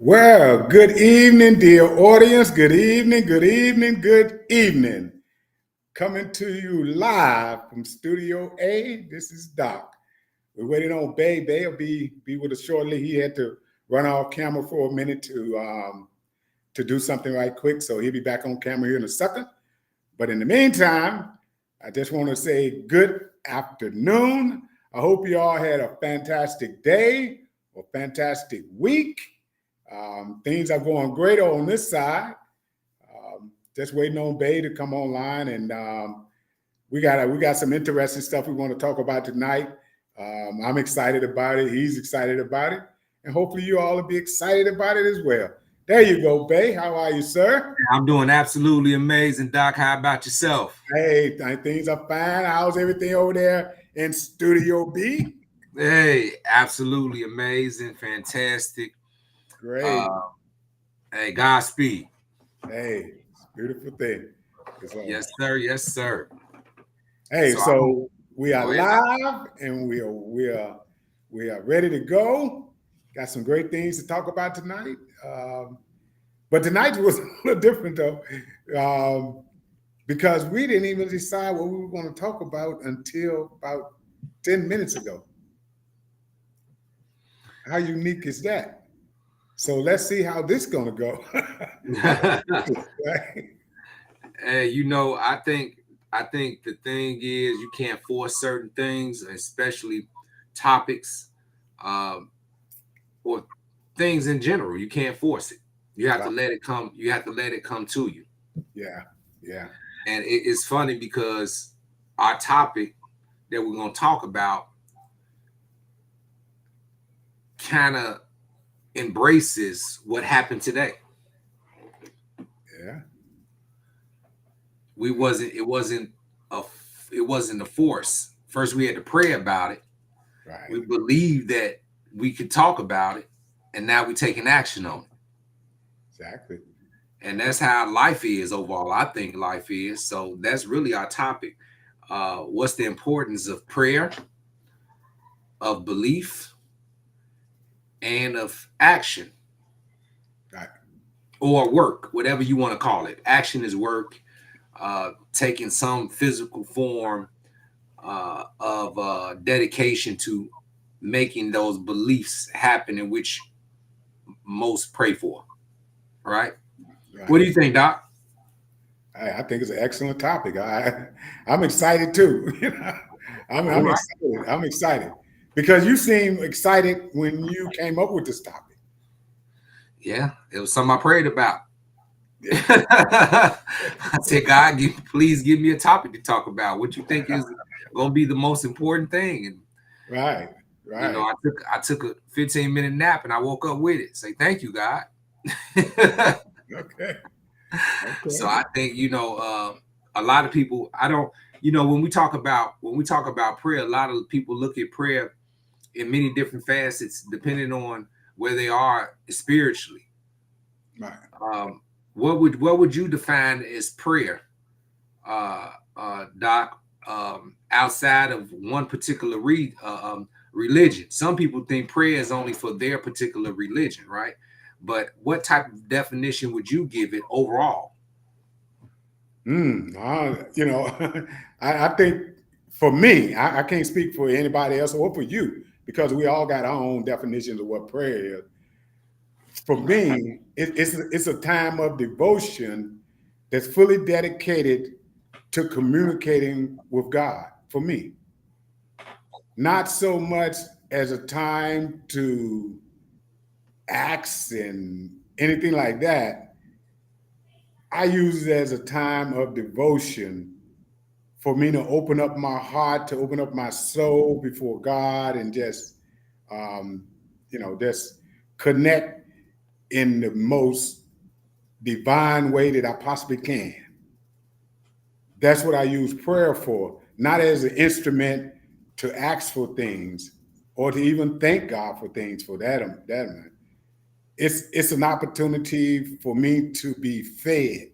Well, good evening, dear audience. Good evening, good evening, good evening. Coming to you live from Studio A. This is Doc. We're waiting on Bay. Bay will be with us shortly. He had to run off camera for a minute to do something right quick, so he'll be back on camera here in a second. But in the meantime, I just want to say good afternoon. I hope you all had a fantastic day or fantastic week. Things are going great on this side. Just waiting on Bay to come online, and we got some interesting stuff we want to talk about tonight. I'm excited about it. He's excited about it, and hopefully you all will be excited about it as well. There you go, Bay. How are you, sir? I'm doing absolutely amazing, Doc. How about yourself? Hey, things are fine. How's everything over there in Studio B? Hey, absolutely amazing, fantastic. Great. Hey, Godspeed. Hey, it's a beautiful thing. Yes, sir. Yes, sir. Hey, so we are go ahead, live and we are ready to go. Got some great things to talk about tonight. But tonight was a little different though, because we didn't even decide what we were going to talk about until about 10 minutes ago. How unique is that? So let's see how this is going to go. Right? Hey, I think the thing is you can't force certain things, especially topics, or things in general. You can't force it. You have to let it come. You have to let it come to you. Yeah, yeah. And it's funny because our topic that we're going to talk about kind of embraces what happened today. Yeah. It wasn't a force. First we had to pray about it. Right. We believed that we could talk about it, and now we're taking action on it. Exactly. And that's how life is overall. I think life is. So that's really our topic. What's the importance of prayer, of belief, and of action? Right. Or work, whatever you want to call it. Action is work, taking some physical form of dedication to making those beliefs happen, in which most pray for. Right? Right. What do you think, Doc? I think it's an excellent topic. I'm excited too. I'm All right. excited. I'm excited because you seem excited when you came up with this topic. Yeah, it was something I prayed about. Yeah. I said, God, please give me a topic to talk about. What you think is going to be the most important thing? And Right. Right. I took a 15-minute nap and I woke up with it. Say, thank you, God. Okay. So Okay. I think a lot of people. I don't. When we talk about prayer, a lot of people look at prayer in many different facets, depending on where they are spiritually. Right. What would you define as prayer, Doc? Outside of one particular religion, some people think prayer is only for their particular religion, right? But what type of definition would you give it overall? I think for me, I can't speak for anybody else or for you because we all got our own definitions of what prayer is. For me, it's a time of devotion that's fully dedicated to communicating with God. For me, not so much as a time to acts and anything like that. I use it as a time of devotion for me to open up my heart, to open up my soul before God, and um, just connect in the most divine way that I possibly can. That's what I use prayer for, not as an instrument to ask for things or to even thank God for things for that man. It's an opportunity for me to be fed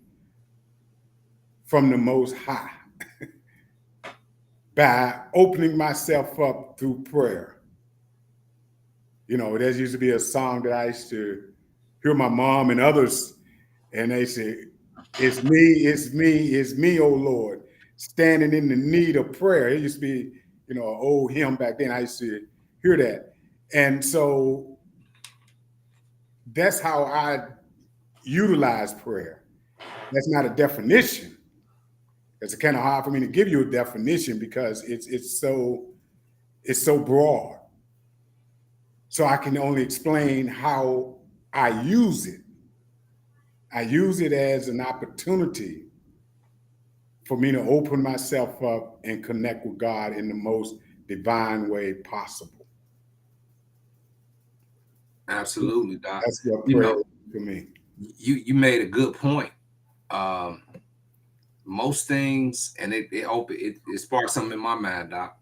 from the Most High by opening myself up through prayer. There used to be a song that I used to hear my mom and others, and they say, "It's me, it's me, it's me, oh Lord, standing in the need of prayer." It used to be, an old hymn back then. I used to hear that, and so that's how I utilize prayer. That's not a definition. It's kind of hard for me to give you a definition because it's so broad. So I can only explain how I use it. I use it as an opportunity for me to open myself up and connect with God in the most divine way possible. Absolutely, Doc. That's what You prayer know, is for me. you made a good point. Most things, and it sparked something in my mind, Doc.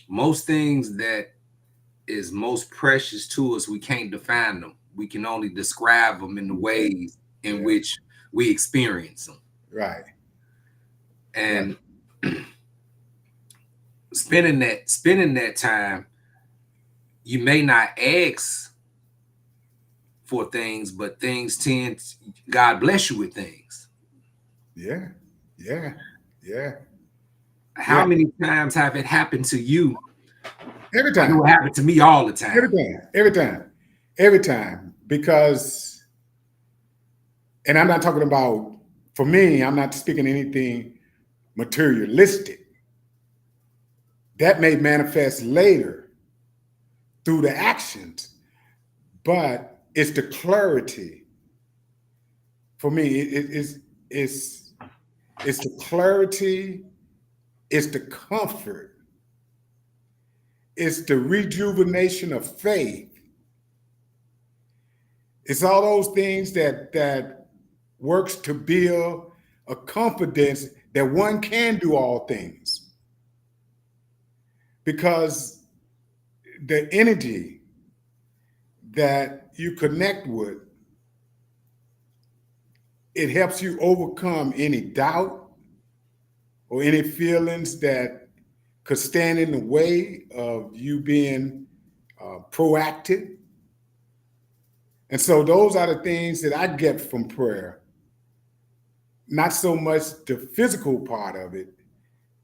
Most things that is most precious to us, we can't define them. We can only describe them in the ways in which we experience them. Right. And spending that time, you may not ask for things, but God bless you with things. Yeah. How many times have it happened to you? Every time. I know it happened to me all the time. Every time. Because, and I'm not talking about, for me, I'm not speaking anything materialistic. That may manifest later through the actions, but it's the clarity. For me, it's the clarity, it's the comfort, it's the rejuvenation of faith. It's all those things that works to build a confidence that one can do all things. Because the energy that you connect with, it helps you overcome any doubt or any feelings that could stand in the way of you being proactive. And so those are the things that I get from prayer. Not so much the physical part of it,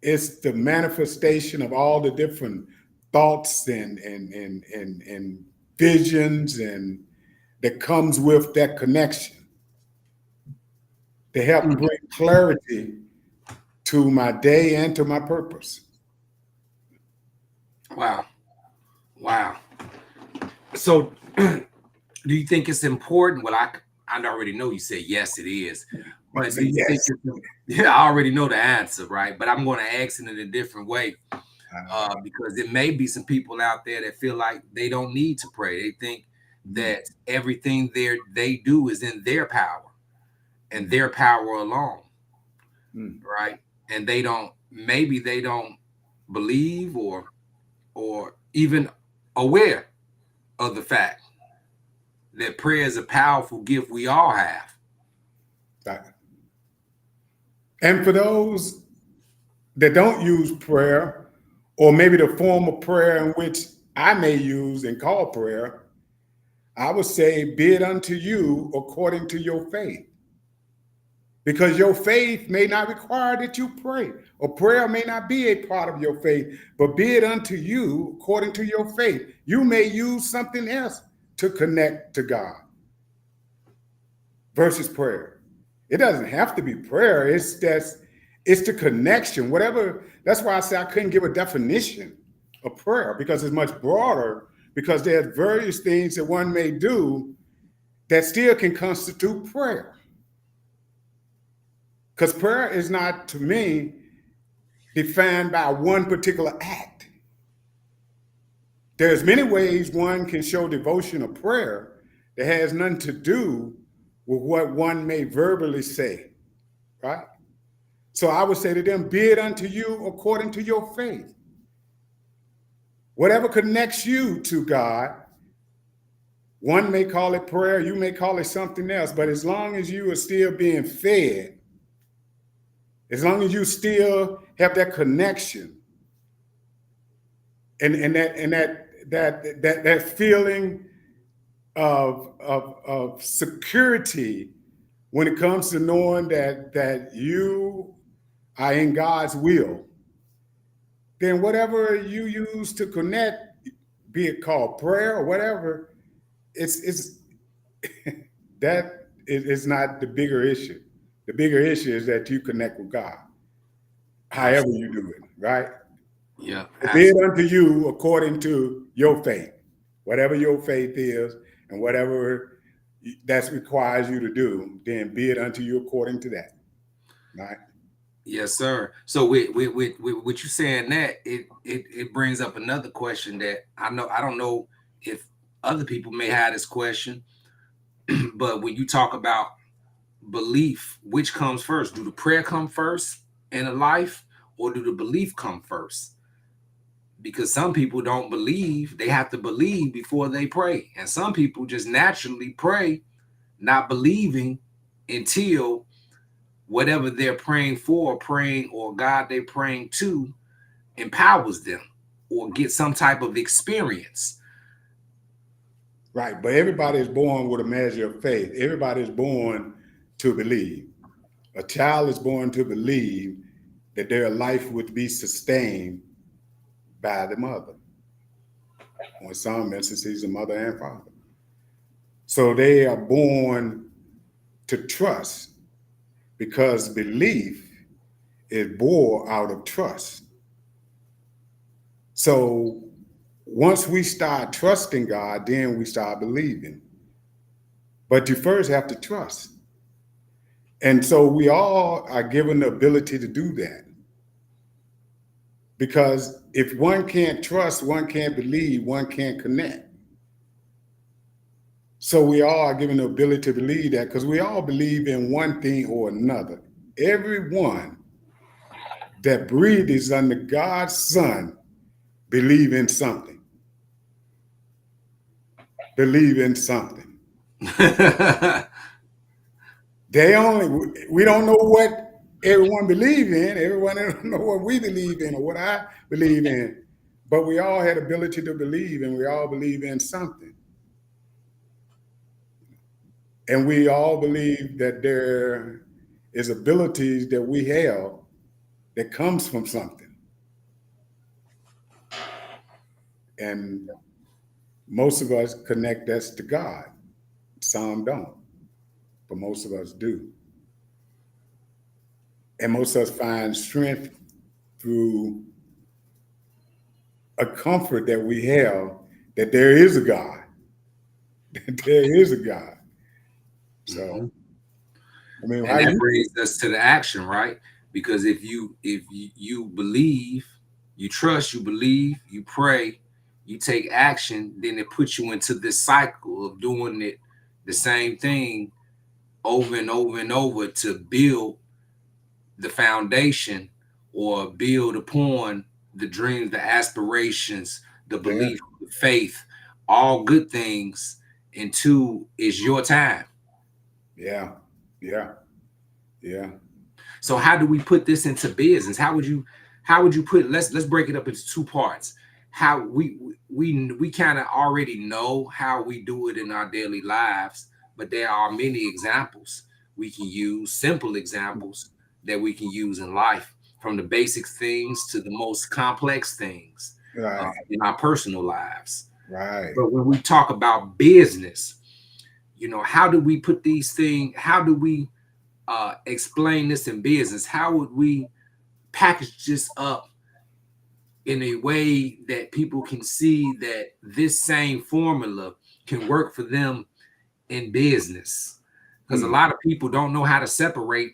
it's the manifestation of all the different thoughts and visions and that comes with that connection to help bring clarity to my day and to my purpose. Wow. So do you think it's important? Well, I already know you said yes, it is. But do you think I already know the answer, right? But I'm going to ask it in a different way. Because there may be some people out there that feel like they don't need to pray. They think that everything they do is in their power and their power alone, right? And maybe they don't believe or even aware of the fact that prayer is a powerful gift we all have. Right. And for those that don't use prayer, or maybe the form of prayer in which I may use and call prayer, I would say, be it unto you according to your faith. Because your faith may not require that you pray, or prayer may not be a part of your faith, but be it unto you according to your faith. You may use something else to connect to God versus prayer. It doesn't have to be prayer. It's the connection, whatever. That's why I say I couldn't give a definition of prayer, because it's much broader, because there's various things that one may do that still can constitute prayer. Because prayer is not, to me, defined by one particular act. There's many ways one can show devotion or prayer that has nothing to do with what one may verbally say, right? So I would say to them, be it unto you according to your faith. Whatever connects you to God, one may call it prayer, you may call it something else, but as long as you are still being fed, as long as you still have that connection and that feeling of security when it comes to knowing that you are in God's will, then whatever you use to connect, be it called prayer or whatever, it's that is not the bigger issue. The bigger issue is that you connect with God, however you do it, right? Yeah, Be it absolutely. unto you according to your faith, whatever your faith is, and whatever that requires you to do, then be it unto you according to that, right? Yes, sir. So with what you saying that it brings up another question that I don't know if other people may have this question, but when you talk about belief, which comes first? Do the prayer come first in a life, or do the belief come first? Because some people don't believe, they have to believe before they pray. And some people just naturally pray, not believing until whatever they're praying for, praying, or God they're praying to empowers them or get some type of experience. Right. But everybody is born with a measure of faith. Everybody is born to believe. A child is born to believe that their life would be sustained by the mother, or in some instances, the mother and father. So they are born to trust because belief is born out of trust. So once we start trusting God, then we start believing. But you first have to trust. And so we all are given the ability to do that. Because if one can't trust, one can't believe, one can't connect. So we all are given the ability to believe that because we all believe in one thing or another. Everyone that breathes under God's Son believe in something. Believe in something. We don't know what everyone believe in. Everyone don't know what we believe in or what I believe in. But we all had ability to believe, and we all believe in something. And we all believe that there is abilities that we have that comes from something. And most of us connect us to God. Some don't, but most of us do. And most of us find strength through a comfort that we have that there is a God. That there is a God. Mhm. So, I mean, And how that you brings us to the action, right? Because if you believe, you trust, you believe, you pray, you take action, then it puts you into this cycle of doing it the same thing over and over and over to build the foundation or build upon the dreams, the aspirations, the yeah, belief, the faith, all good things. And two is your time. yeah, yeah, yeah. So how do we put this into business? How would you put let's break it up into two parts. How we kind of already know how we do it in our daily lives, but there are many examples we can use, simple examples that we can use in life, from the basic things to the most complex things Right, in our personal lives. right. But when we talk about business, how do we put these things? How do we explain this in business? How would we package this up in a way that people can see that this same formula can work for them in business? Because a Hmm. lot of people don't know how to separate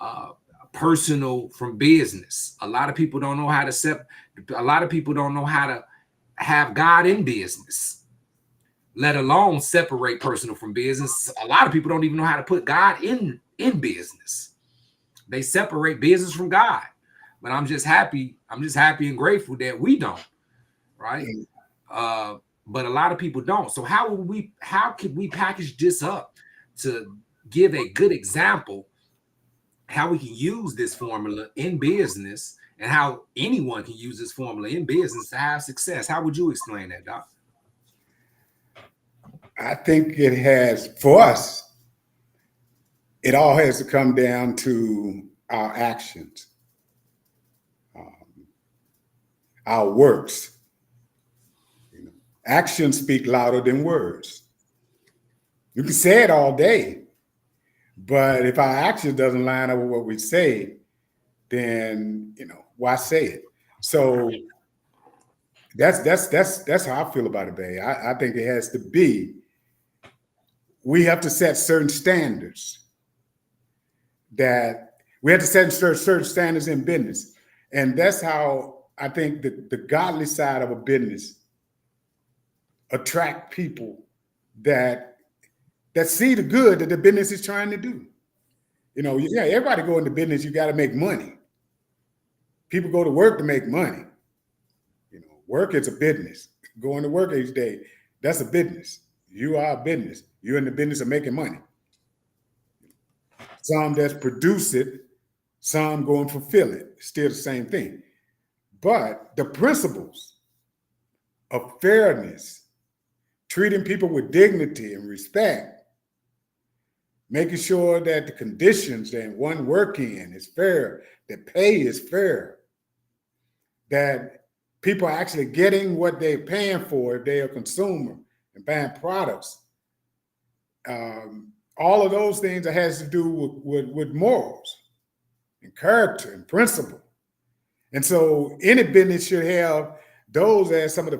uh, personal from business. A lot of people don't know how to A lot of people don't know how to have God in business, let alone separate personal from business. A lot of people don't even know how to put God in business. They separate business from God. But I'm just happy. I'm just happy and grateful that we don't, right? Hmm. Uh, but a lot of people don't. So how could we package this up to give a good example how we can use this formula in business and how anyone can use this formula in business to have success? How would you explain that, Doc? I think it has, for us, it all has to come down to our actions, our works. Actions speak louder than words. You can say it all day, but if our action doesn't line up with what we say, then why say it? So that's how I feel about it, babe. I think it has to be. We have to set certain standards. That we have to set certain standards in business, and that's how I think that the godly side of a business attract people that see the good that the business is trying to do. Yeah, everybody go into business, you got to make money. People go to work to make money. Work is a business. Going to work each day, that's a business. You are a business. You're in the business of making money. Some that produce it, some go and fulfill it. Still the same thing. But the principles of fairness, treating people with dignity and respect, making sure that the conditions that one work in is fair, that pay is fair, that people are actually getting what they're paying for if they're a consumer and buying products. All of those things that has to do with morals and character and principle. And so any business should have those as some of the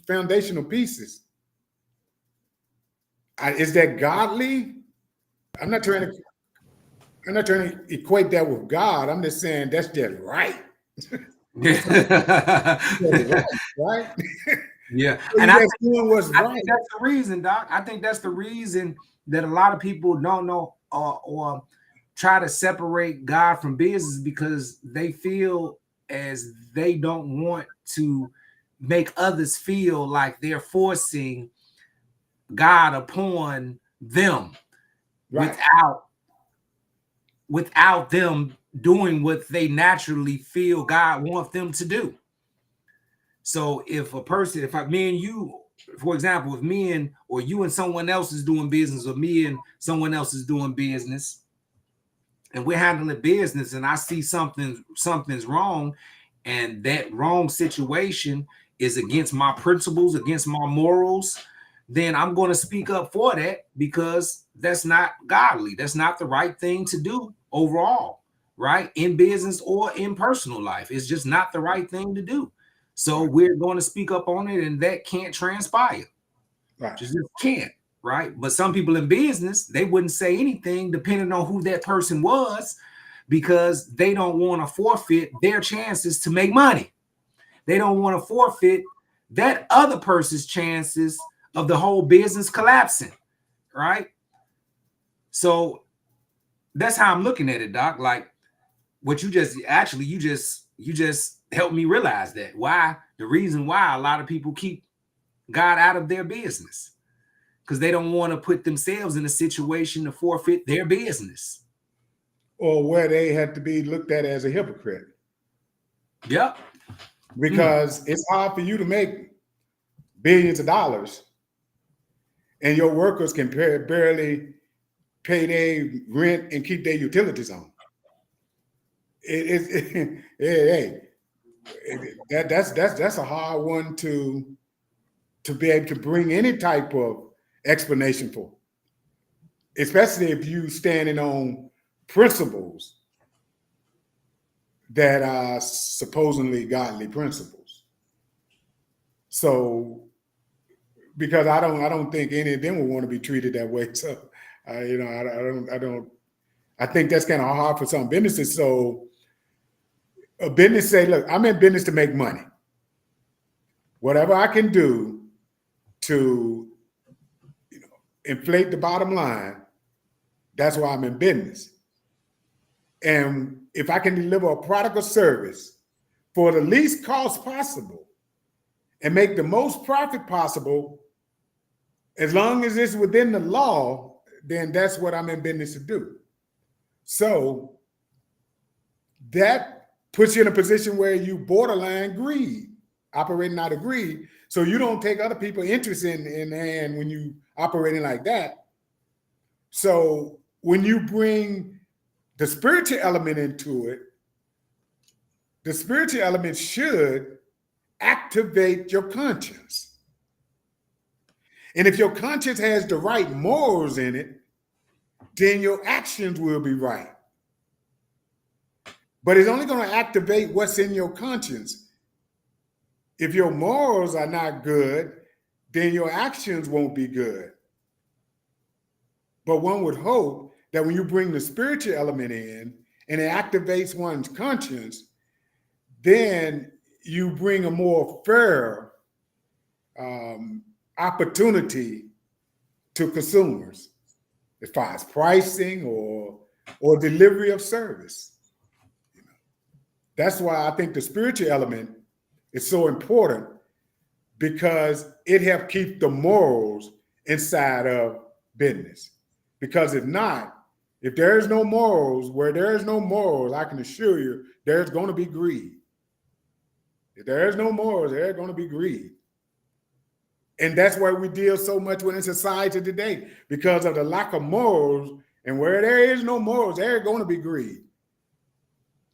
foundational pieces. Is that godly? I'm not trying to equate that with God. I'm just saying that's just right. Right? Yeah. So And I think that's the reason, Doc. I think that's the reason that a lot of people don't know or try to separate God from business, because they feel as they don't want to make others feel like they're forcing God upon them, right, without them doing what they naturally feel God wants them to do. So if me and you, for example, if me and or you and someone else is doing business, or me and someone else is doing business, and we're handling business, and I see something's wrong, and that wrong situation is against my principles, against my morals, then I'm going to speak up for that, because that's not godly. That's not the right thing to do overall, right? In business or in personal life. It's just not the right thing to do. So we're going to speak up on it, and that can't transpire. Right. Just can't, right? But some people in business, they wouldn't say anything depending on who that person was, because they don't want to forfeit their chances to make money. They don't want to forfeit that other person's chances of the whole business collapsing, right? So that's how I'm looking at it, Doc. Like what you just helped me realize that the reason why a lot of people keep God out of their business, because they don't want to put themselves in a situation to forfeit their business, or where they have to be looked at as a hypocrite. Yep. Because it's hard for you to make billions of dollars and your workers can barely pay their rent and keep their utilities on. That's a hard one to be able to bring any type of explanation for, especially if you standing on principles that are supposedly godly principles. So, because I don't think any of them would want to be treated that way. So, I think that's kind of hard for some businesses. So, a business say, look, I'm in business to make money. Whatever I can do to, inflate the bottom line, that's why I'm in business. And if I can deliver a product or service for the least cost possible and make the most profit possible, as long as it's within the law, then that's what I'm in business to do. So that puts you in a position where you borderline greed, operating out of greed. So you don't take other people interest in hand when you operating like that. So when you bring the spiritual element into it, the spiritual element should activate your conscience. And if your conscience has the right morals in it, then your actions will be right. But it's only going to activate what's in your conscience. If your morals are not good, then your actions won't be good. But one would hope that when you bring the spiritual element in and it activates one's conscience, then you bring a more fair opportunity to consumers as far as pricing or delivery of service. That's why I think the spiritual element is so important, because it helps keep the morals inside of business. Because if not, if there's no morals, where there's no morals, I can assure you there's going to be greed. If there's no morals, there's going to be greed. And that's why we deal so much with in society today, because of the lack of morals. And where there is no morals, there's going to be greed.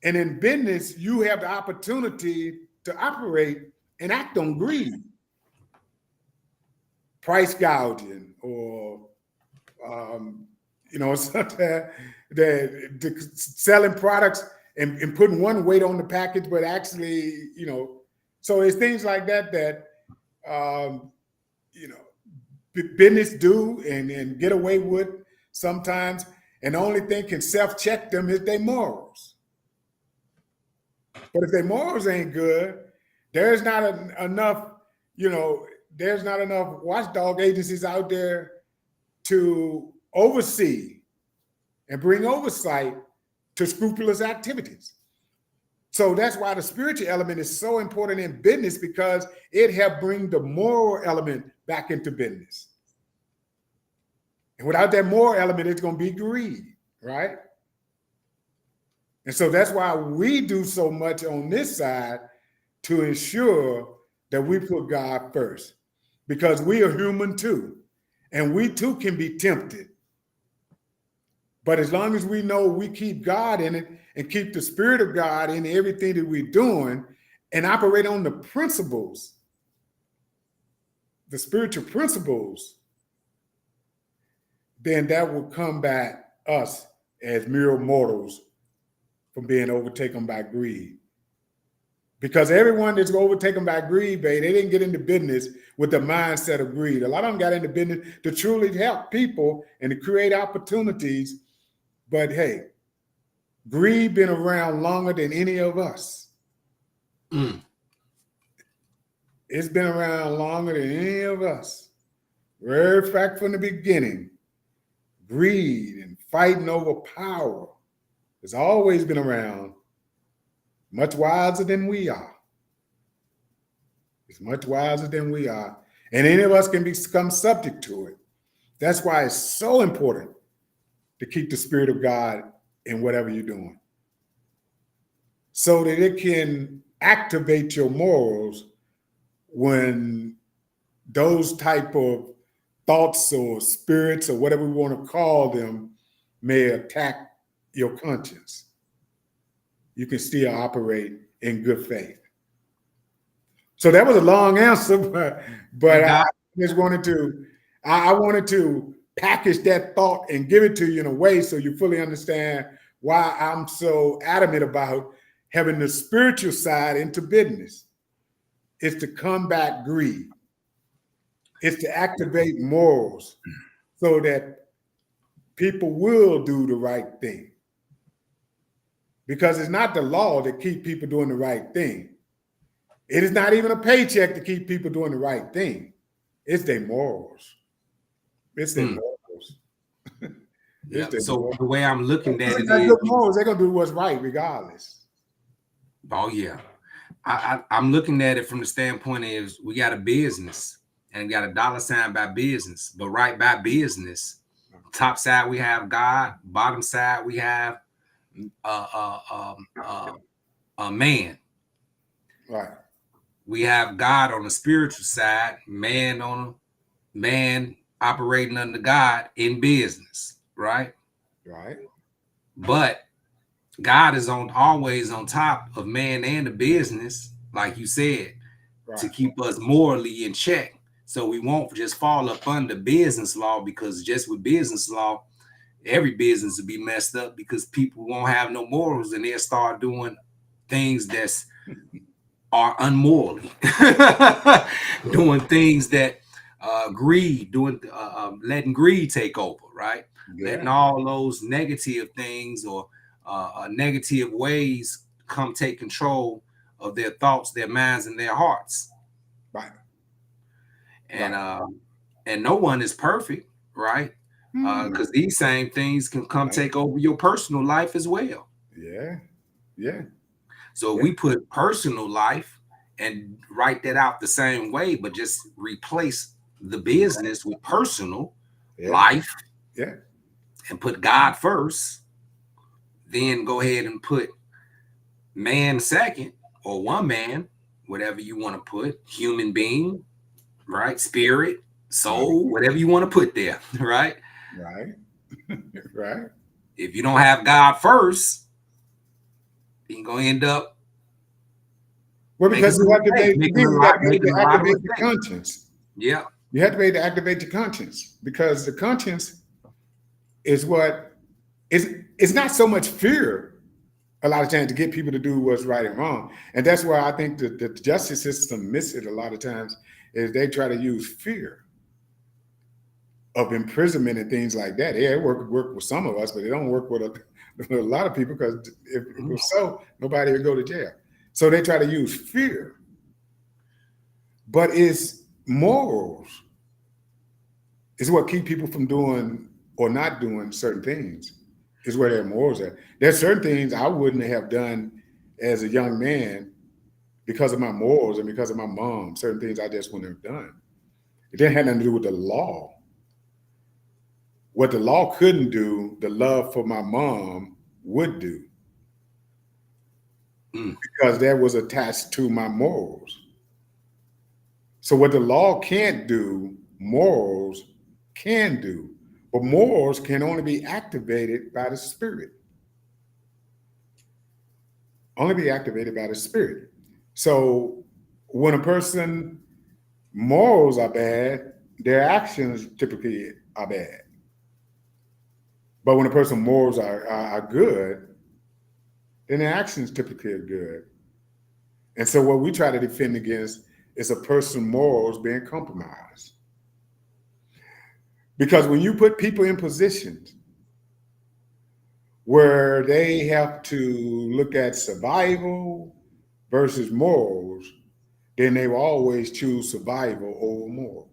And in business, you have the opportunity to operate and act on greed. Price gouging, or the selling products and putting one weight on the package, but actually, so it's things like that business do and get away with sometimes. And the only thing can self-check them is their morals. But if their morals ain't good, there's not enough watchdog agencies out there to oversee and bring oversight to scrupulous activities. So that's why the spiritual element is so important in business, because it helps bring the moral element back into business. And without that moral element, it's going to be greed, right? And so that's why we do so much on this side to ensure that we put God first, because we are human too. And we too can be tempted. But as long as we know we keep God in it and keep the Spirit of God in everything that we're doing and operate on the principles, the spiritual principles, then that will combat us as mere mortals from being overtaken by greed. Because everyone that's overtaken by greed, they didn't get into business with the mindset of greed. A lot of them got into business to truly help people and to create opportunities. But hey, greed been around longer than any of us. It's been around longer than any of us. Very fact from the beginning, greed and fighting over power has always been around, much wiser than we are. It's much wiser than we are. And any of us can become subject to it. That's why it's so important to keep the Spirit of God in whatever you're doing, so that it can activate your morals when those type of thoughts or spirits or whatever we want to call them may attack your conscience. You can still operate in good faith. So that was a long answer, but I just wanted to, I wanted to package that thought and give it to you in a way so you fully understand why I'm so adamant about having the spiritual side into business. It's to combat greed. It's to activate morals so that people will do the right thing. Because it's not the law that keeps people doing the right thing. It is not even a paycheck to keep people doing the right thing. It's their morals. It's their morals. So the way I'm looking at it is, good morals, they're gonna do what's right regardless. Oh yeah, I'm looking at it from the standpoint is we got a business and got a dollar sign by business, but right by business, top side we have God, bottom side we have a man. Right. we have God on the spiritual side, man operating under God in business, right? Right. But God is always on top of man and the business, like you said, Right. to keep us morally in check. So we won't just fall up under business law, because just with business law, every business will be messed up because people won't have no morals and they'll start doing things that are unmorally, doing things that greed, letting greed take over, right? Yeah. Letting all those negative things or negative ways come take control of their thoughts, their minds, and their hearts. Right. And and no one is perfect, right? Because these same things can come take over your personal life as well. Yeah. Yeah. So we put personal life and write that out the same way, but just replace the business with personal life. Yeah. And put God first. Then go ahead and put man second, or one man, whatever you want to put, human being, right? Spirit, soul, whatever you want to put there, right? Right. Right. If you don't have God first, you're going to end up. Well, because you have to activate the conscience. Yeah. You have to be able to activate the conscience, because the conscience is what it's not so much fear a lot of times to get people to do what's right and wrong. And that's where I think the justice system miss it a lot of times, is they try to use fear of imprisonment and things like that. Yeah, it work with some of us, but it don't work with a lot of people, because if it was so, nobody would go to jail. So they try to use fear. But it's morals is what keep people from doing or not doing certain things, is where their morals are. There's certain things I wouldn't have done as a young man because of my morals and because of my mom. Certain things I just wouldn't have done. It didn't have nothing to do with the law. What the law couldn't do, the love for my mom would do, because that was attached to my morals. So what the law can't do, morals can do. But morals can only be activated by the Spirit. Only be activated by the Spirit. So when a person morals are bad, their actions typically are bad. But when a person morals are good, then their actions typically are good. And so what we try to defend against is a person's morals being compromised. Because when you put people in positions where they have to look at survival versus morals, then they will always choose survival over morals.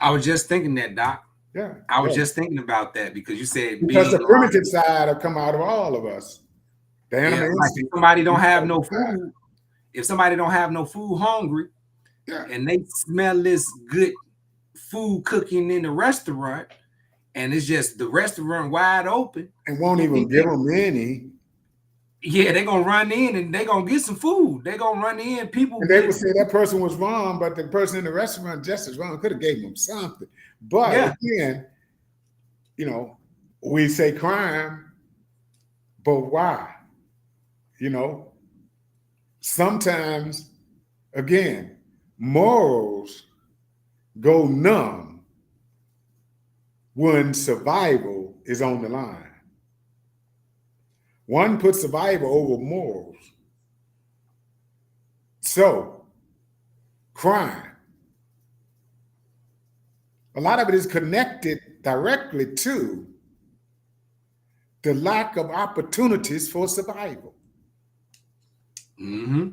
I was just thinking that, Doc. Yeah. I was just thinking about that, because you said because the primitive side will come out of all of us. The animal like if somebody don't have no food, if somebody don't have no food hungry, and they smell this good food cooking in the restaurant, and it's just the restaurant wide open, and won't even give them any. Yeah, they're gonna run in and they're gonna get some food. They're gonna run in. People, and they would say that person was wrong, but the person in the restaurant just as wrong. Could have gave them something. But again, you know, we say crime, but why? You know, sometimes, again, morals go numb when survival is on the line. One puts survival over morals. So, crime, a lot of it is connected directly to the lack of opportunities for survival. Mm-hmm.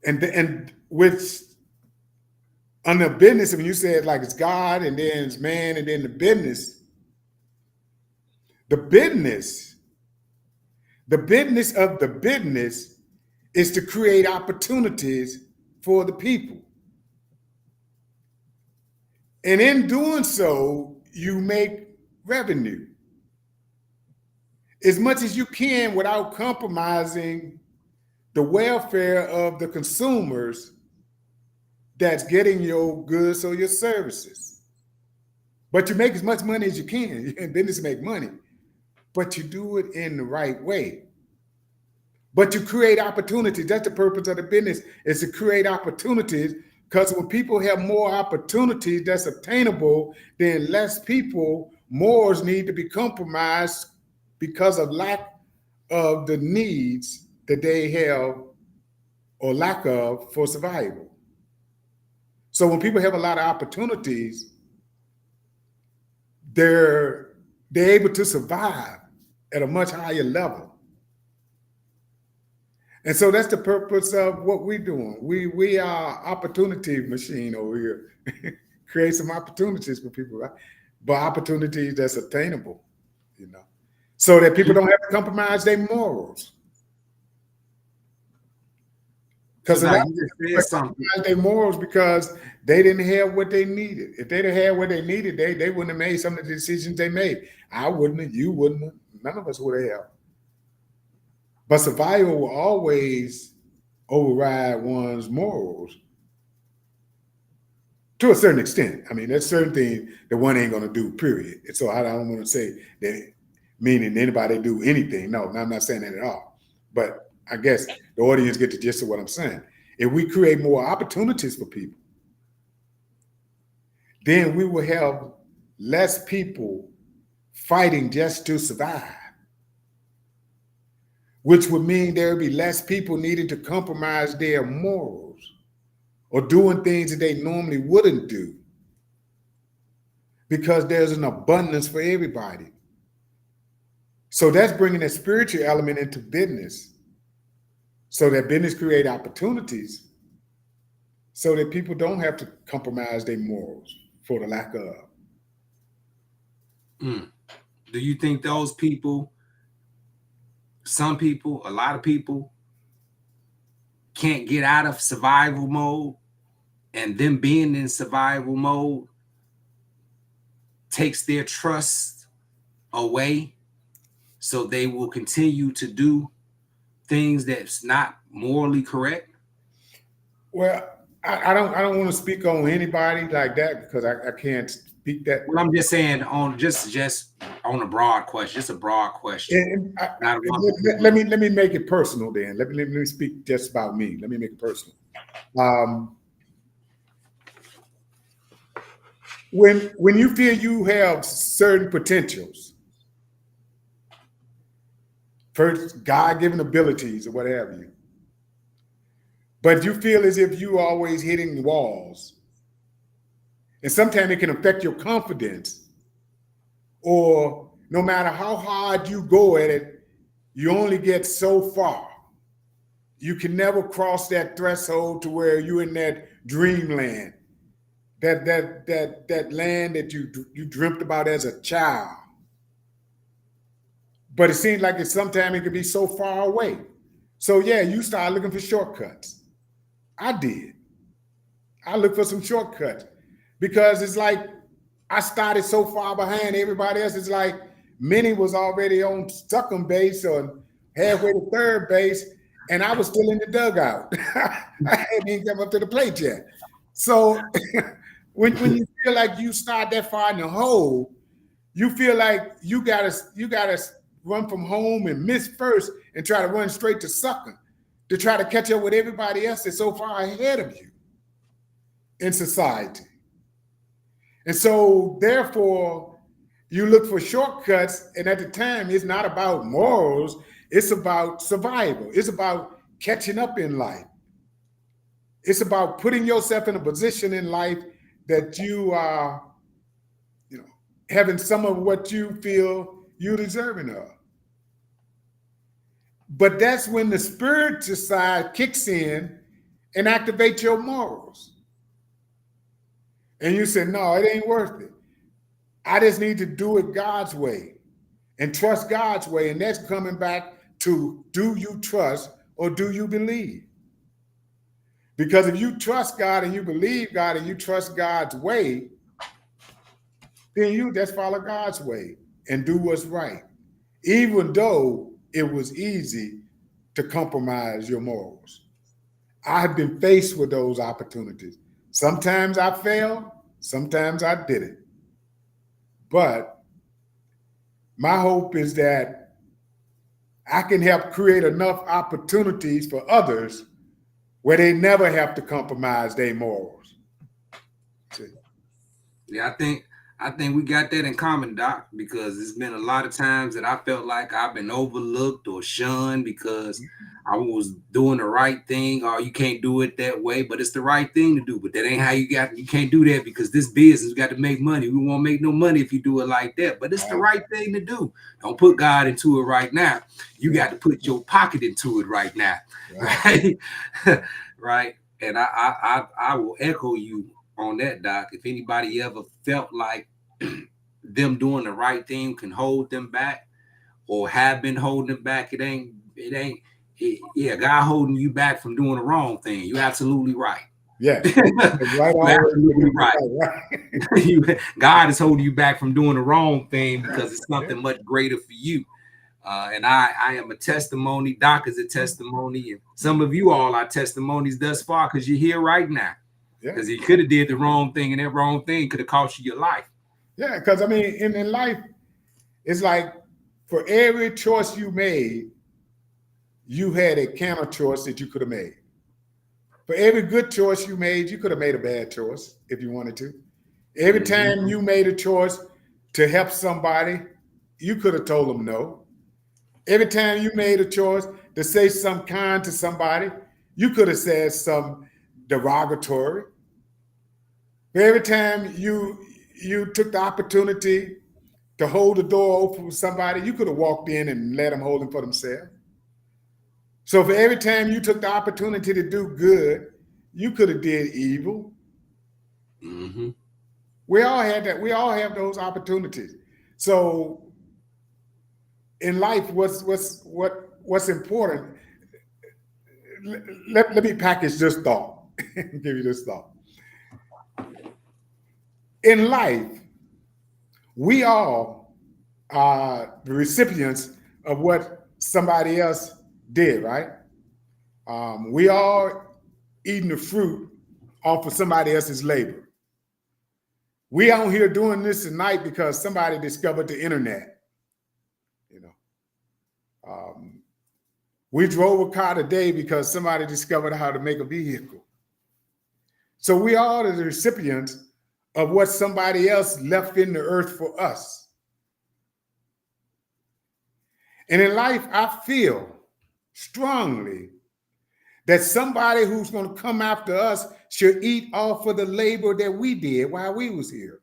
And with on the business, when you said like it's God and then it's man and then the business of the business is to create opportunities for the people. And in doing so, you make revenue as much as you can without compromising the welfare of the consumers that's getting your goods or your services. But you make as much money as you can. In business, make money, but you do it in the right way. But you create opportunities. That's the purpose of the business, is to create opportunities, because when people have more opportunities that's obtainable, then less people, morals need to be compromised because of lack of the needs that they have or lack of for survival. So when people have a lot of opportunities, they're able to survive at a much higher level. And so that's the purpose of what we're doing. We are opportunity machine over here. Create some opportunities for people, right? But opportunities that's attainable, so that people don't have to compromise their morals. Because So now you just said something. Their morals because they didn't have what they needed. If they didn't have what they needed, they wouldn't have made some of the decisions they made. I wouldn't have, you wouldn't have, none of us would have. But survival will always override one's morals to a certain extent. I mean, there's certain things that one ain't gonna do, period. And so I don't want to say that meaning anybody do anything. No, I'm not saying that at all. But I guess the audience get the gist of what I'm saying. If we create more opportunities for people, then we will have less people fighting just to survive, which would mean there would be less people needing to compromise their morals or doing things that they normally wouldn't do, because there's an abundance for everybody. So that's bringing a spiritual element into business, so that business create opportunities so that people don't have to compromise their morals for the lack of. Do you think those people, some people, a lot of people, can't get out of survival mode, and them being in survival mode takes their trust away, so they will continue to do things that's not morally correct? Well, I don't want to speak on anybody like that, because I can't speak that. Well, I'm just saying on just on a broad question, just a broad question. Let me make it personal then. Let me speak just about me. Let me make it personal. When you feel you have certain potentials, first God-given abilities or what have you, but you feel as if you always hitting walls, and sometimes it can affect your confidence, or no matter how hard you go at it, you only get so far. You can never cross that threshold to where you're in that dreamland, that land that you dreamt about as a child. But it seems like sometimes it can be so far away. So yeah, you start looking for shortcuts. I did. I looked for some shortcuts, because it's like I started so far behind everybody else. It's like Minnie was already on second base or halfway to third base, and I was still in the dugout. I hadn't even come up to the plate yet. So when you feel like you start that far in the hole, you feel like you gotta run from home and miss first and try to run straight to second to try to catch up with everybody else that's so far ahead of you in society. And so therefore you look for shortcuts, and at the time it's not about morals, it's about survival. It's about catching up in life. It's about putting yourself in a position in life that you are, having some of what you feel you're deserving of. But that's when the spiritual side kicks in and activates your morals. And you say, no, it ain't worth it. I just need to do it God's way and trust God's way. And that's coming back to, do you trust or do you believe? Because if you trust God and you believe God and you trust God's way, then you just follow God's way and do what's right. Even though it was easy to compromise your morals. I have been faced with those opportunities. Sometimes I failed, sometimes I didn't. But my hope is that I can help create enough opportunities for others where they never have to compromise their morals. See? Yeah, I think we got that in common, Doc, because there's been a lot of times that I felt like I've been overlooked or shunned because I was doing the right thing, or you can't do it that way, but it's the right thing to do. But that ain't how you can't do that because this business got to make money. We won't make no money if you do it like that. But it's the right thing to do. Don't put God into it right now. You got to put your pocket into it right now. Right. Right. And I will echo you on that, Doc. If anybody ever felt like them doing the right thing can hold them back or have been holding them back, God holding you back from doing the wrong thing. You're absolutely right. Yeah. Right. Absolutely right. God is holding you back from doing the wrong thing because it's something much greater for you. And I am a testimony. Doc is a testimony. And some of you all are testimonies thus far because you're here right now. Because he could have did the wrong thing, and that wrong thing could have cost you your life. Yeah, because I mean, in life, it's like for every choice you made, you had a counter choice that you could have made. For every good choice you made, you could have made a bad choice if you wanted to. Every time you made a choice to help somebody, you could have told them no. Every time you made a choice to say something kind to somebody, you could have said something derogatory. Every time you took the opportunity to hold the door open for somebody, you could have walked in and let them hold it for themselves. So for every time you took the opportunity to do good, you could have did evil. Mm-hmm. We all had that. We all have those opportunities. So in life, what's important? Let me package this thought. Give you this thought. In life, we all are the recipients of what somebody else did, right? We all eating the fruit off of somebody else's labor. We out here doing this tonight because somebody discovered the internet. You know, we drove a car today because somebody discovered how to make a vehicle. So we all are the recipients of what somebody else left in the earth for us. And in life, I feel strongly that somebody who's going to come after us should eat off of the labor that we did while we was here.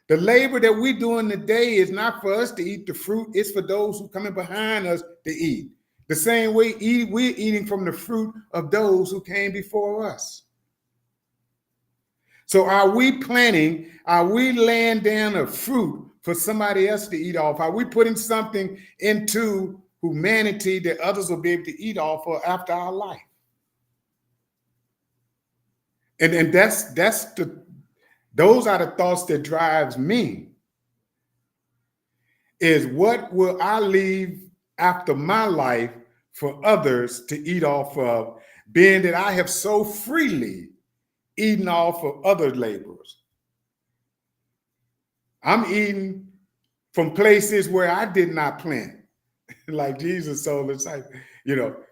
The labor that we're doing today is not for us to eat the fruit. It's for those who coming behind us to eat. The same way we're eating from the fruit of those who came before us. So are we laying down a fruit for somebody else to eat off? Are we putting something into humanity that others will be able to eat off of after our life? And those are the thoughts that drives me. Is what will I leave after my life for others to eat off of, being that I have so freely eaten off of other laborers. I'm eating from places where I did not plant. Like Jesus told the disciples,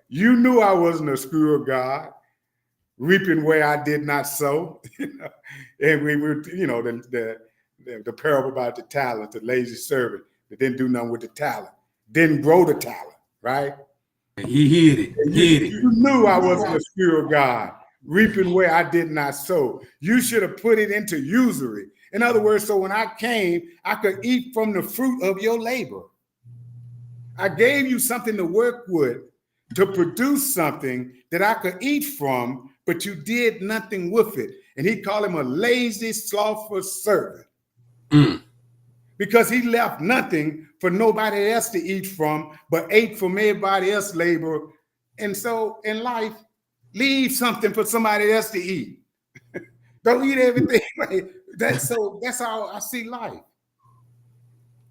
you knew I wasn't a screw of God, reaping where I did not sow. And we were, the parable about the talent, the lazy servant that didn't do nothing with the talent, didn't grow the talent, right? He hid it. You knew I wasn't a screw of God, reaping where I did not sow. You should have put it into usury. In other words, so when I came, I could eat from the fruit of your labor. I gave you something to work with to produce something that I could eat from, but you did nothing with it. And he called him a lazy, slothful servant. Because he left nothing for nobody else to eat from, but ate from everybody else's labor. And so in life, leave something for somebody else to eat. Don't eat everything. That's how I see life.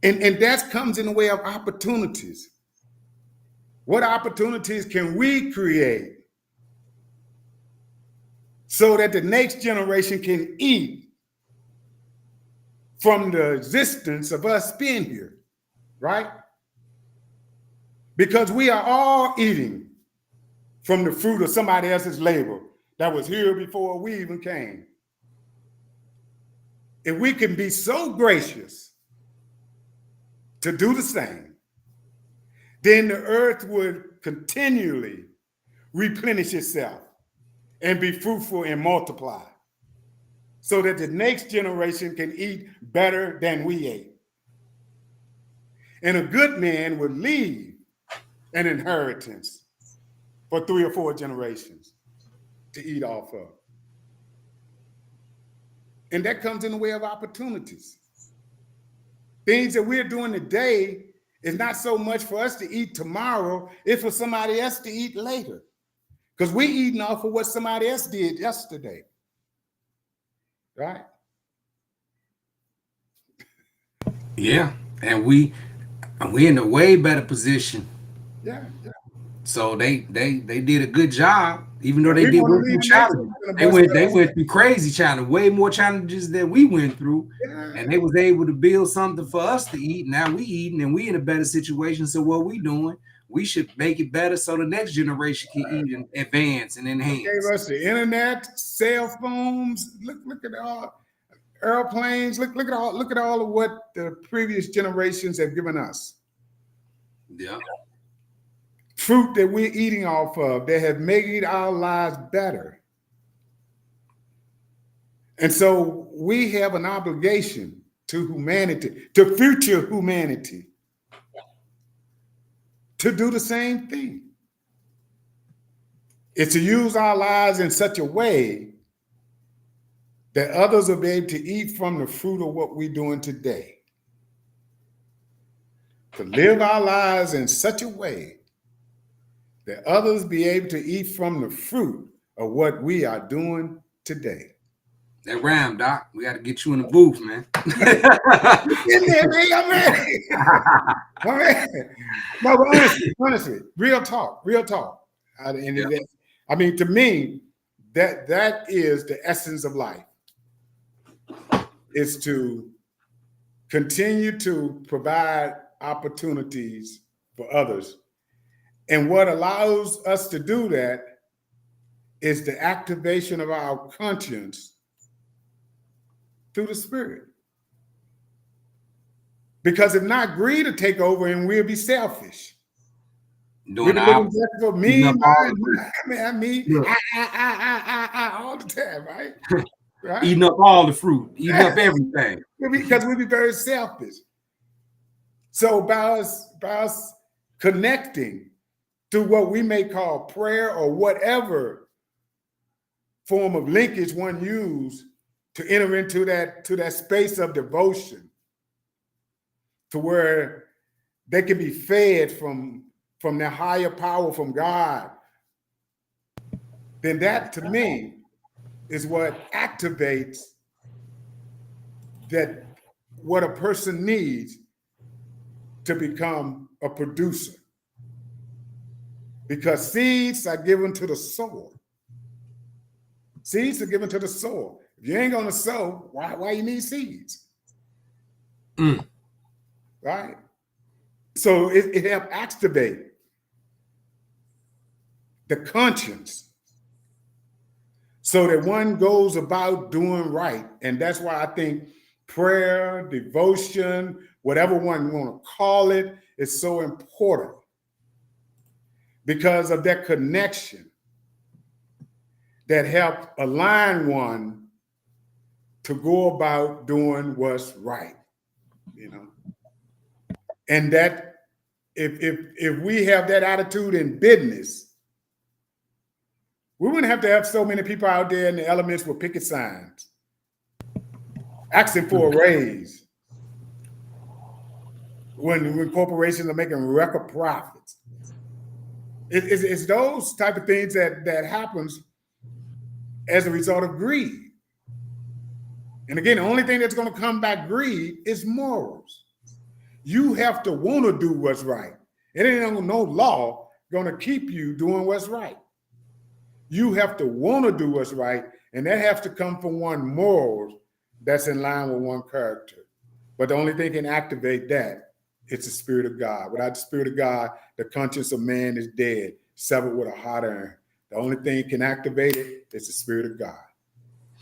And that comes in the way of opportunities. What opportunities can we create so that the next generation can eat from the existence of us being here, right? Because we are all eating from the fruit of somebody else's labor that was here before we even came. If we can be so gracious to do the same, then the earth would continually replenish itself and be fruitful and multiply so that the next generation can eat better than we ate. And a good man would leave an inheritance for 3 or 4 generations to eat off of. And that comes in the way of opportunities. Things that we're doing today is not so much for us to eat tomorrow, it's for somebody else to eat later. Because we're eating off of what somebody else did yesterday. Right? Yeah. And we're in a way better position. Yeah. So they did a good job, even though they We did wanna work through leave challenges. They went through crazy challenges, way more challenges than we went through. Yeah. And they was able to build something for us to eat. Now we eating and we in a better situation. So what we doing, we should make it better so the next generation can eat and advance and enhance. Gave us the internet, cell phones. Look at all airplanes. Look at all of what the previous generations have given us. Yeah. Fruit that we're eating off of that have made our lives better. And so we have an obligation to humanity, to future humanity, to do the same thing. It's to use our lives in such a way that others will be able to eat from the fruit of what we're doing today. To live our lives in such a way that others be able to eat from the fruit of what we are doing today. That rhyme, Doc. We got to get you in the booth, man. In there, man. I'm ready. I'm ready. No, but honestly, real talk. I mean, to me, that is the essence of life. Is to continue to provide opportunities for others. And what allows us to do that is the activation of our conscience through the Spirit. Because if not, greed will take over and we'll be selfish. We'll be looking just for me, all the time, right? Right? Eating up all the fruit, eating up everything. Because we'll be very selfish. So by us connecting through what we may call prayer or whatever form of linkage one use to enter into that space of devotion, to where they can be fed from their higher power from God, then that to me is what activates that what a person needs to become a producer. Because seeds are given to the sower. Seeds are given to the sower. If you ain't gonna sow, why you need seeds? Right? So it helps activate the conscience so that one goes about doing right. And that's why I think prayer, devotion, whatever one want to call it, is so important. Because of that connection that helps align one to go about doing what's right, you know. And that if we have that attitude in business, we wouldn't have to have so many people out there in the elements with picket signs, asking for a raise when corporations are making record profits. It's those type of things that happens as a result of greed. And again, the only thing that's going to combat greed is morals. You have to want to do what's right. It ain't no law going to keep you doing what's right. You have to want to do what's right, and that has to come from one morals that's in line with one character. But the only thing can activate that, it's the Spirit of God. Without the Spirit of God, the conscience of man is dead, severed with a hot iron. The only thing can activate it is the Spirit of God.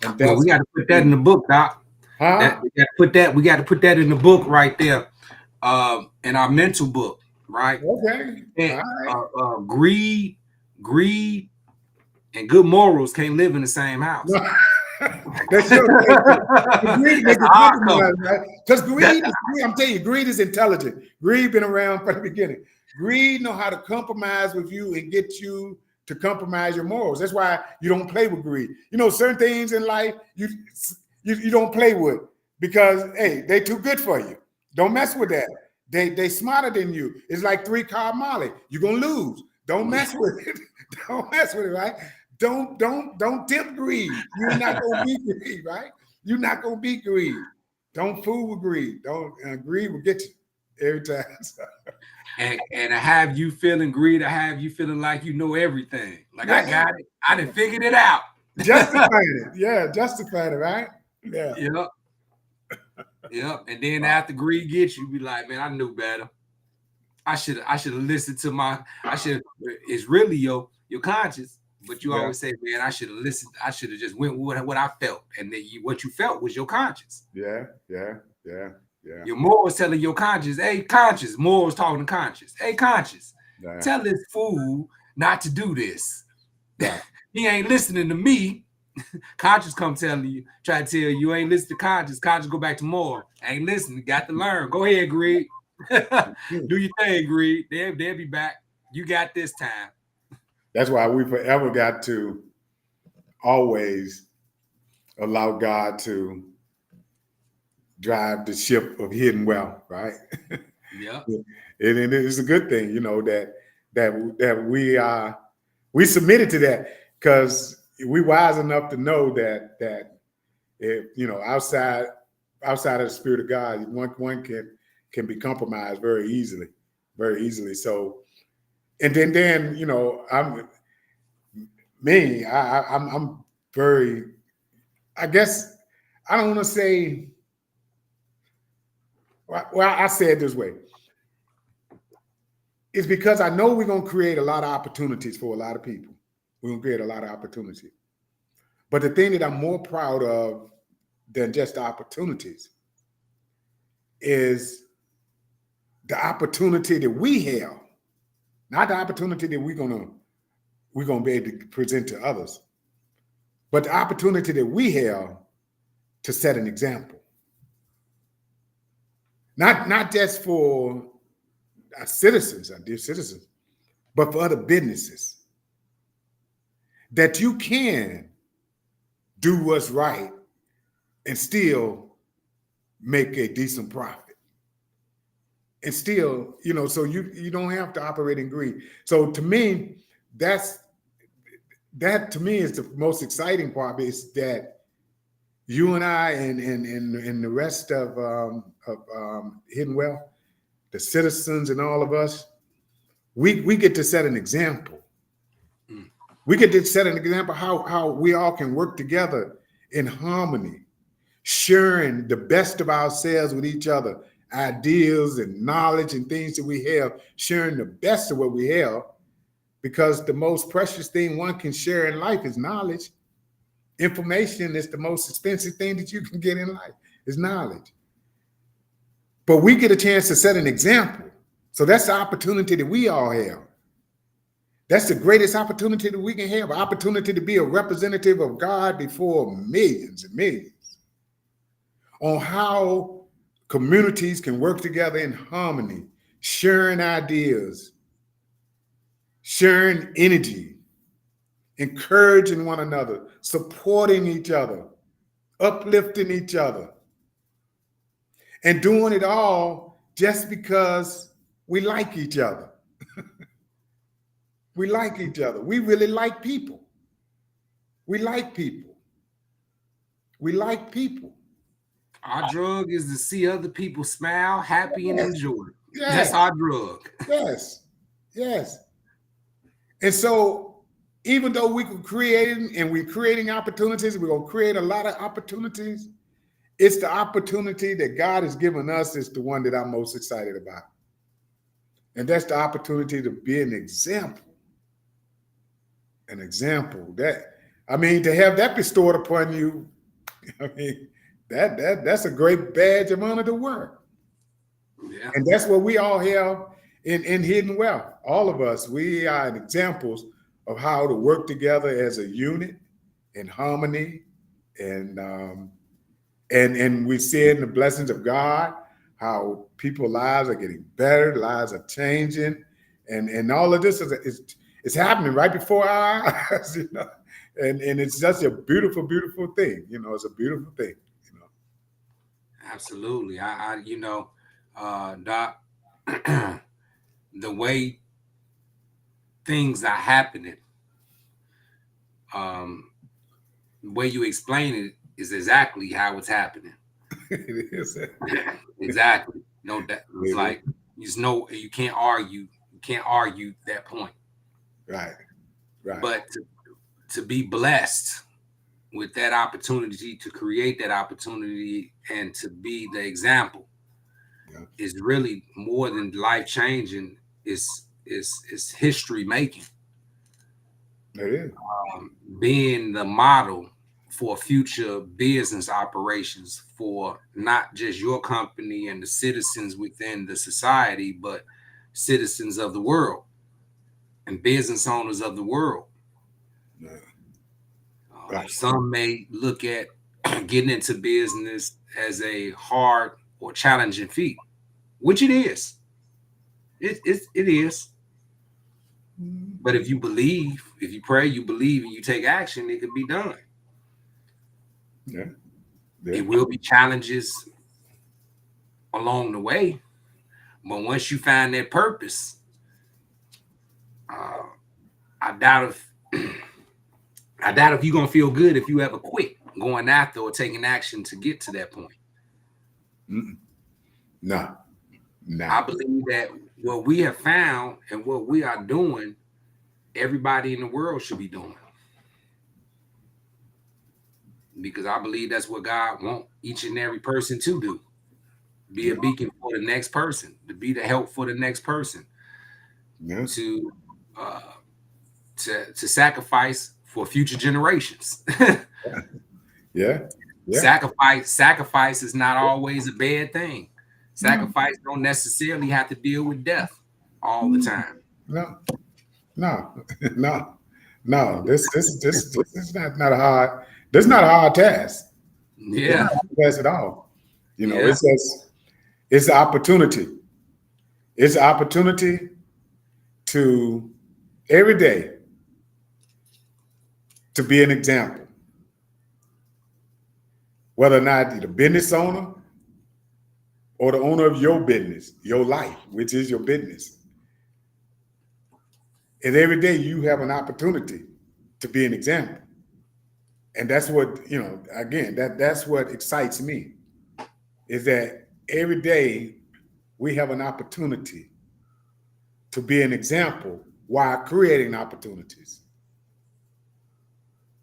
And well, we got to put that in the book, Doc. Huh? We got to put that in the book right there, in our mental book, right? Okay. And, greed, and good morals can't live in the same house. That's greed, right? Because greed, I'm telling you, greed is intelligent. Greed been around from the beginning. Greed know how to compromise with you and get you to compromise your morals. That's why you don't play with greed. You know, certain things in life you don't play with because hey, they too good for you. Don't mess with that. They smarter than you. It's like 3-card Molly. You're gonna lose. Don't mess with it. Don't mess with it, right? Don't tempt greed. You're not gonna be greed, right? You're not gonna be greed. Don't fool with greed. Don't greed will get you every time. And I have you feeling greed. I have you feeling like you know everything. Like I got it. I done figured it out. Justifying it. Yeah, justifying it, right? Yeah. Yep. And then after greed gets you, be like, man, I knew better. I should have listened to it's really your conscience. But you always say, man, I should have listened. I should have just went with what I felt. And then what you felt was your conscience. Yeah. Your morals telling your conscience, hey, conscience. Morals talking to conscience. Hey, conscience, tell this fool not to do this. He ain't listening to me. Conscience come telling you, try to tell you ain't listen to conscience. Conscience go back to moral. Ain't listening. Got to learn. Go ahead, greed. Do your thing, greed. They'll be back. You got this time. That's why we forever got to always allow God to drive the ship of hidden wealth, right? Yeah. And it's a good thing, you know, that we submitted to that because we wise enough to know that if, you know, outside of the Spirit of God, one can be compromised very easily. So, and then you know, I'm very, I guess I don't want to say. Well, I say it this way. It's because I know we're going to create a lot of opportunities for a lot of people. We're going to create a lot of opportunities. But the thing that I'm more proud of than just the opportunities is the opportunity that we have, not the opportunity that we're gonna be able to present to others, but the opportunity that we have to set an example. Not just for our citizens, our dear citizens, but for other businesses. That you can do what's right and still make a decent profit. And still, you know, so you don't have to operate in greed. So to me, that to me is the most exciting part, is that you and I and the rest of Hidden Wealth, the citizens and all of us, we get to set an example. We get to set an example how we all can work together in harmony, sharing the best of ourselves with each other, ideas and knowledge and things that we have, sharing the best of what we have, because the most precious thing one can share in life is knowledge. Information is the most expensive thing that you can get in life, is knowledge. But we get a chance to set an example. So that's the opportunity that we all have. That's the greatest opportunity that we can have, an opportunity to be a representative of God before millions and millions, on how communities can work together in harmony, sharing ideas, sharing energy, encouraging one another, supporting each other, uplifting each other, and doing it all just because we like each other. We like each other. We really like people. We like people. We like people. Our drug is to see other people smile, happy, and enjoy. Yes. That's our drug. Yes. And so even though we can create and we're creating opportunities, we're going to create a lot of opportunities. It's the opportunity that God has given us is the one that I'm most excited about. And that's the opportunity to be an example. An example that, I mean, to have that bestowed upon you, I mean, that's a great badge of honor to wear. Yeah. And that's what we all have in Hidden Wealth. All of us, we are examples of how to work together as a unit in harmony, and we see it in the blessings of God, how people's lives are getting better, lives are changing, and all of this is happening right before our eyes, you know. And it's just a beautiful, beautiful thing. You know, it's a beautiful thing, you know. Absolutely. You know, Doc, the way things are happening, the way you explain it is exactly how it's happening. It is. Exactly. No, that it's It like you can't argue. You can't argue that point. Right. Right. But to be blessed with that opportunity, to create that opportunity, and to be the example, Yeah. is really more than life changing. Is history making. It is. Being the model for future business operations for not just your company and the citizens within the society, but citizens of the world and business owners of the world. Yeah. Right. Some may look at getting into business as a hard or challenging feat, which it is. It is. But if you believe, if you pray, you believe, and you take action, it can be done. Yeah. It Yeah. will be challenges along the way, but once you find that purpose, uh, I doubt if I doubt if you're gonna feel good if you ever quit going after or taking action to get to that point. Mm-mm. No. No. I believe that what we have found and what we are doing, everybody in the world should be doing. Because I believe that's what God wants each and every person to do. Be a beacon for the next person, to be the help for the next person, Yeah. to uh, to sacrifice for future generations. Yeah. Yeah. Sacrifice is not always a bad thing. No. Sacrifice don't necessarily have to deal with death all the time. No. No. No. No. This is not a hard. This is not a hard task. It's Yeah, not a hard task at all. You know, yeah, it's an opportunity. It's an opportunity to every day to be an example. Whether or not you're the business owner or the owner of your business, your life, which is your business. And every day you have an opportunity to be an example. And that's what, you know, again, that's what excites me, is that every day we have an opportunity to be an example while creating opportunities.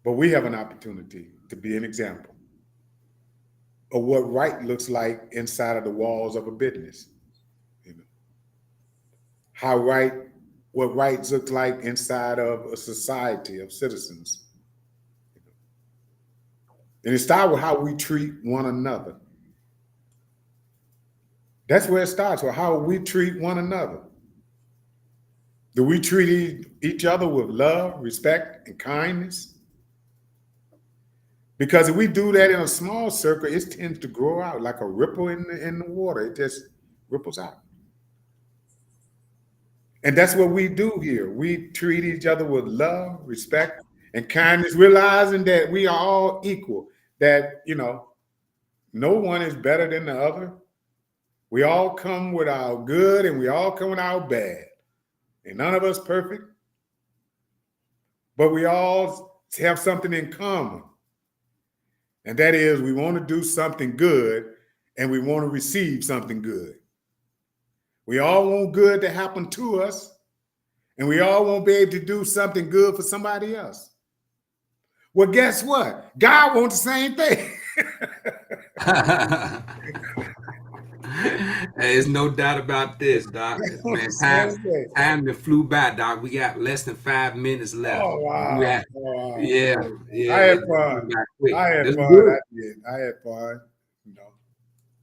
But we have an opportunity to be an example of what right looks like inside of the walls of a business. You know, what rights look like inside of a society of citizens. And it starts with how we treat one another. That's where it starts, with how we treat one another. Do we treat each other with love, respect, and kindness? Because if we do that in a small circle, it tends to grow out like a ripple in the water. It just ripples out. And that's what we do here. We treat each other with love, respect, and kindness, realizing that we are all equal, that, you know, no one is better than the other. We all come with our good and we all come with our bad. And none of us perfect, but we all have something in common. And that is, we want to do something good and we want to receive something good. We all want good to happen to us, And we all won't be able to do something good for somebody else. Well, guess what? God wants the same thing. There's no doubt about this, Doc. Man, time that flew by, Doc. We got less than 5 minutes left. Oh, wow. Yeah, Oh, wow. yeah. I had fun. I had fun. Good. I did. I had fun. You know.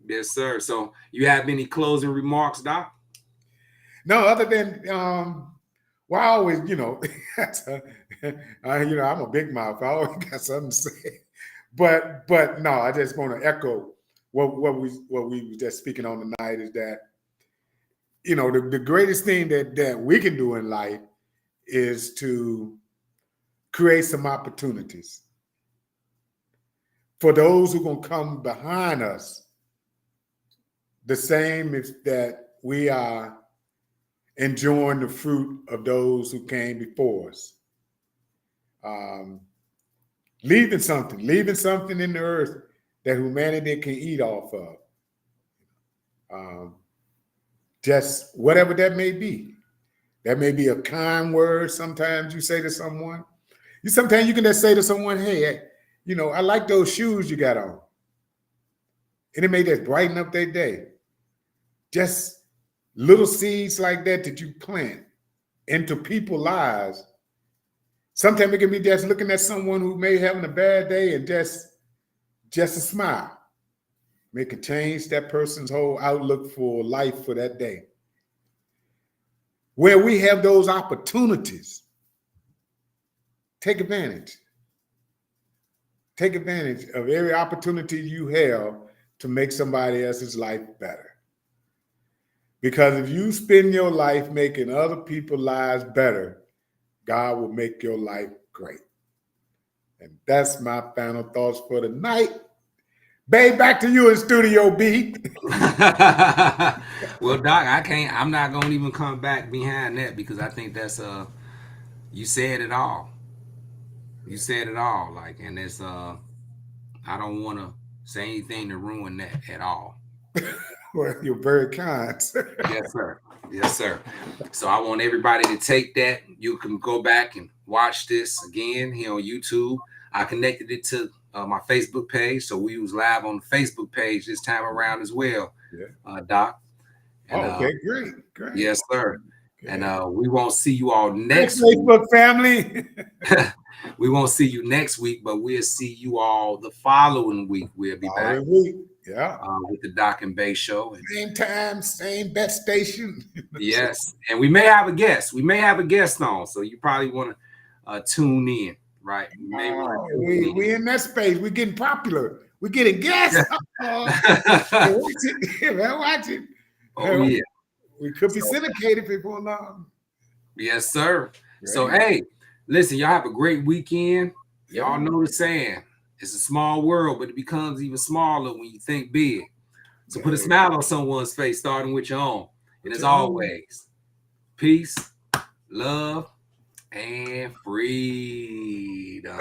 Yes, sir. So you have any closing remarks, Doc? No, other than well, I always, you know, I'm a big mouth. I always got something to say. But no, I just want to echo what we were just speaking on tonight is that, you know, the greatest thing that we can do in life is to create some opportunities for those who are going to come behind us, the same as that we are enjoying the fruit of those who came before us. Leaving something in the earth that humanity can eat off of. Just whatever that may be. That may be a kind word sometimes you say to someone. Sometimes you can just say to someone, hey, you know, I like those shoes you got on. And it may just brighten up their day. Just little seeds like that you plant into people's lives. Sometimes it can be just looking at someone who may having a bad day and just a smile. Make it change that person's whole outlook for life for that day. Where we have those opportunities, take advantage. Take advantage of every opportunity you have to make somebody else's life better. Because if you spend your life making other people's lives better, God will make your life great. And that's my final thoughts for tonight. Babe, back to you in Studio B. Well, Doc, I'm not gonna even come back behind that because I think that's you said it all. You said it all. Like, and it's I don't wanna say anything to ruin that at all. Well, you're very kind. Yes, sir. Yes, sir. So I want everybody to take that. You can go back and watch this again here on YouTube. I connected it to my Facebook page, so we was live on the Facebook page this time around as well, Yeah. Doc. And, okay, great. Yes, sir. Okay. And we won't see you all next week. Facebook family. We won't see you next week, but we'll see you all the following week. We'll be back. Yeah. With the Doc and Bay Show. Same time, same best station. Yes. And we may have a guest. We may have a guest on. So you probably want to tune in, right? We in that space. We're getting popular. We're getting guests. Watch it. Oh, yeah. We could be syndicated before long. Yes, sir. Great. So, hey, listen, y'all have a great weekend. Y'all know the saying. It's a small world, but it becomes even smaller when you think big. So put a smile on someone's face, starting with your own. And as always, peace, love, and freedom.